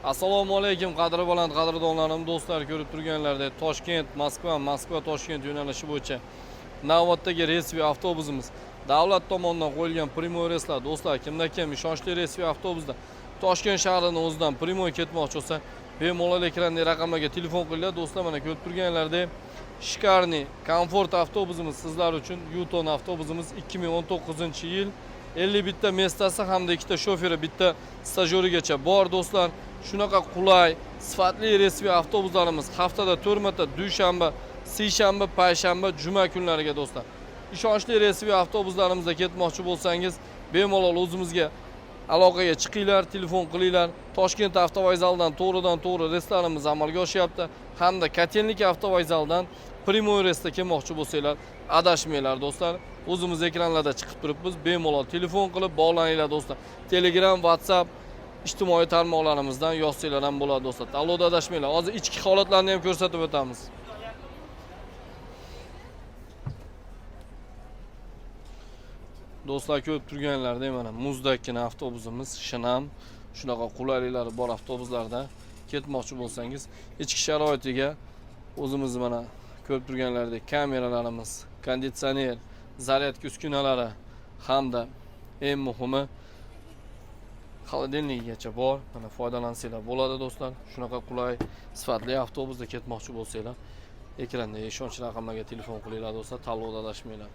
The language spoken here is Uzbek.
Assalomu alaykum qadri baland qadrdonlarim, do'stlar, ko'rib turganlaridek Toshkent, Moskva, Toshkent yo'nalishi bo'yicha navbatdagi resvi avtobusimiz davlat tomonidan qo'yilgan primoy reyslar. Do'stlar, kimda kim ishonchli resvi avtobusda Toshkent shahrining o'zidan primoy ketmoqchi bo'lsa, bemalol ekrandagi raqamlarga telefon qilinglar. Do'stlar, mana ko'rib turganlaridek Shkarni komfort avtobusimiz sizlar uchun. Yuton avtobusimiz 2019-yil 50 ta mestasi hamda 2 ta shoferi, bitta stajyorigacha bor do'stlar. Shunaqa qulay, sifatli resmi avtobuslarimiz haftada 4 marta dushanba, seshanba, payshanba, juma kunlariga do'stlar. Ishonchli resmi avtobuslarimizda ketmoqchi bo'lsangiz, bemalol o'zimizga aloqaga chiqinglar, telefon qilinglar. Toshkent avtovokzalidan to'g'ridan-to'g'ri reyslarimiz amalga oshyapti. Hamda Katenlik avtovokzalidan primoy reysda kelmoqchi bo'lsanglar, adashmanglar do'stlar. O'zimiz ekranlarda chiqib turibmiz. Bemalol telefon qilib bog'laninglar do'stlar. Telegram, WhatsApp ijtimoiy tarmoqlarimizdan yozsanglar ham bo'ladi do'stlar. Tanlovda adashmanglar. Hozir ichki holatlarni ham ko'rsatib o'tamiz. Do'stlar, ko'rib turganlaridek mana muzdakkina avtobusimiz, shinam, shunaqa qulayliklari bor avtobuslarda ketmoqchi bo'lsangiz, ichki sharoitiga o'zimiz mana ko'rib turganlaridek kameralarimiz, konditsioner, zaryadka uskunalari hamda eng muhimi xolodilnigigacha bor. Mana foydalansanglar bo'ladi do'stlar. Shunaqa qulay, sifatli avtobusda ketmoqchi bo'lsanglar, ekranda ishonchli raqamlarga telefon qilinglar do'stlar, tanlovda adashmanglar.